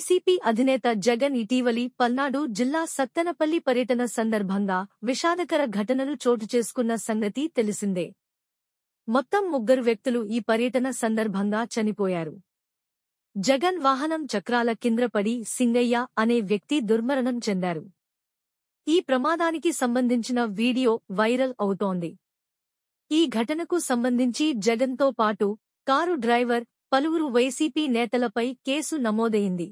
YCP అధినేత జగన్ ఇటీవలి పల్నాడు జిల్లా సత్తెనపల్లి పర్యటన సందర్భంగా విషాదకర ఘటనలు చోటుచేసుకున్న సంగతి తెలిసిందే. మొత్తం 3 వ్యక్తులు ఈ పర్యటన సందర్భంగా చనిపోయారు. జగన్ వాహనం చక్రాల కింద్రపడి సింగయ్య అనే వ్యక్తి దుర్మరణం చెందారు. ఈ ప్రమాదానికి సంబంధించిన వీడియో వైరల్ అవుతోంది. ఈ ఘటనకు సంబంధించి జగన్తో పాటు కారు డ్రైవర్, పలువురు వైసీపీ నేతలపై కేసు నమోదైంది.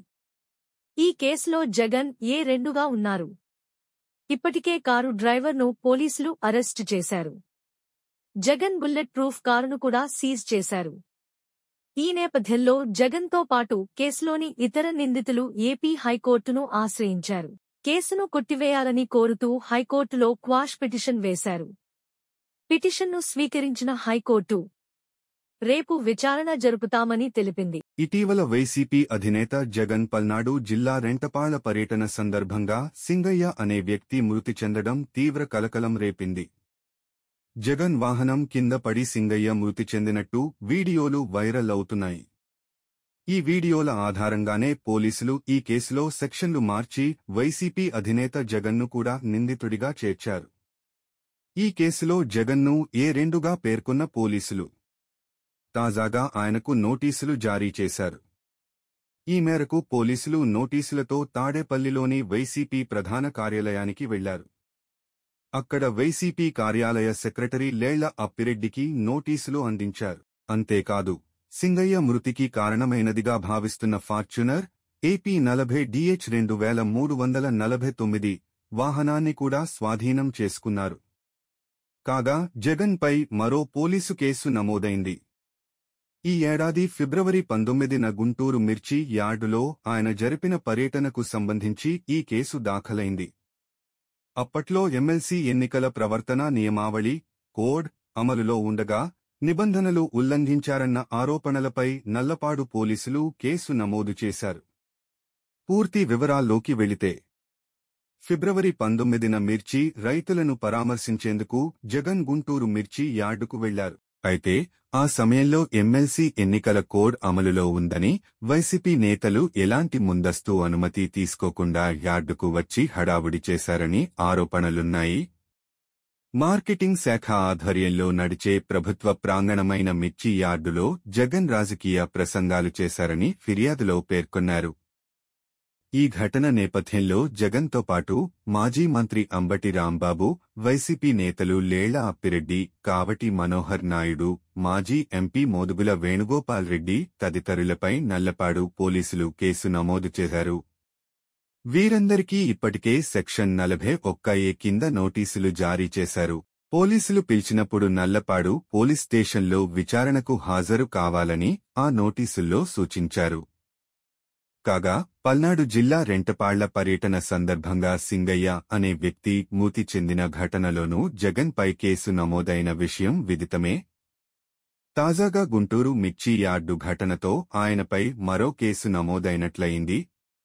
ఈ కేసులో జగన్ ఏ2గా ఉన్నారు. ఇప్పటికే కారు డ్రైవర్ను పోలీసులు అరెస్టు చేశారు. జగన్ బుల్లెట్ ప్రూఫ్ కారును కూడా సీజ్ చేశారు. ఈ నేపథ్యంలో జగన్తో పాటు కేసులోని ఇతర నిందితులు ఏపీ హైకోర్టును ఆశ్రయించారు. కేసును కొట్టివేయాలని కోరుతూ హైకోర్టులో క్వాష్ పిటిషన్ వేశారు. పిటిషన్ను స్వీకరించిన హైకోర్టు రేపు విచారణ జరుపుతామని తెలిపింది. ఇటీవల వైసీపీ అధినేత జగన్ పల్నాడు జిల్లా రెంటపాళ్ల పర్యటన సందర్భంగా సింగయ్య అనే వ్యక్తి మృతి చెందడం తీవ్ర కలకలం రేపింది. జగన్ వాహనం కింద పడి సింగయ్య మృతి చెందినట్టు వీడియోలు వైరల్ అవుతున్నాయి. ఈ వీడియోల ఆధారంగానే పోలీసులు ఈ కేసులో సెక్షన్లు మార్చి వైసీపీ అధినేత జగన్ను కూడా నిందితుడిగా చేర్చారు. ఈ కేసులో జగన్ను ఏ2గా పేర్కొన్న పోలీసులు తాజాగా ఆయనకు నోటీసులు జారీ చేశారు. ఈ మేరకు పోలీసులు నోటీసులతో తాడేపల్లిలోని వైసీపీ ప్రధాన కార్యాలయానికి వెళ్లారు. అక్కడ వైసీపీ కార్యాలయ సెక్రటరీ లేళ్ల అప్పిరెడ్డికి నోటీసులు అందించారు. అంతేకాదు, సింగయ్య మృతికి కారణమైనదిగా భావిస్తున్న ఫార్చ్యూనర్ ఏపీ 40DH 2349 వాహనాన్ని కూడా స్వాధీనం చేసుకున్నారు. కాగా జగన్పై మరో పోలీసు కేసు నమోదైంది. ఈ ఏడాది ఫిబ్రవరి 19న గుంటూరు మిర్చి యార్డులో ఆయన జరిపిన పర్యటనకు సంబంధించి ఈ కేసు దాఖలైంది. అప్పట్లో ఎమ్మెల్సీ ఎన్నికల ప్రవర్తనా నియమావళి కోడ్ అమలులో ఉండగా నిబంధనలు ఉల్లంఘించారన్న ఆరోపణలపై నల్లపాడు పోలీసులు కేసు నమోదు చేశారు. పూర్తి వివరాల్లోకి వెళితే ఫిబ్రవరి 19న మిర్చి రైతులను పరామర్శించేందుకు జగన్ గుంటూరు మిర్చి యార్డుకు వెళ్లారు. అయితే ఆ సమయంలో ఎమ్మెల్సీ ఎన్నికల కోడ్ అమలులో ఉందని, వైసీపీ నేతలు ఎలాంటి ముందస్తు అనుమతి తీసుకోకుండా యార్డుకు వచ్చి హడావుడి చేశారని ఆరోపణలున్నాయి. మార్కెటింగ్ శాఖ ఆధ్వర్యంలో నడిచే ప్రభుత్వ ప్రాంగణమైన మిర్చి యార్డులో జగన్ రాజకీయ ప్రసంగాలు చేశారని ఫిర్యాదులో పేర్కొన్నారు. ఈ ఘటన నేపథ్యంలో జగన్తో పాటు మాజీ మంత్రి అంబటి రాంబాబు, వైసీపీ నేతలు లేళ్ల అప్పిరెడ్డి, కావటి మనోహర్ నాయుడు, మాజీ ఎంపీ మోదుగుల వేణుగోపాల్ రెడ్డి తదితరులపై నల్లపాడు పోలీసులు కేసు నమోదు చేశారు. వీరందరికీ ఇప్పటికే సెక్షన్ 41A కింద నోటీసులు జారీ చేశారు. పోలీసులు పిలిచినప్పుడు నల్లపాడు పోలీస్ స్టేషన్లో విచారణకు హాజరు కావాలని ఆ నోటీసుల్లో సూచించారు. కాగా పల్నాడు జిల్లా రెంటపాళ్ల పర్యటన సందర్భంగా సింగయ్య అనే వ్యక్తి మృతి చెందిన ఘటనలోనూ జగన్పై కేసు నమోదైన విషయం విదితమే. తాజాగా గుంటూరు మిర్చి యార్డు ఘటనతో ఆయనపై మరో కేసు నమోదైనట్లయింది.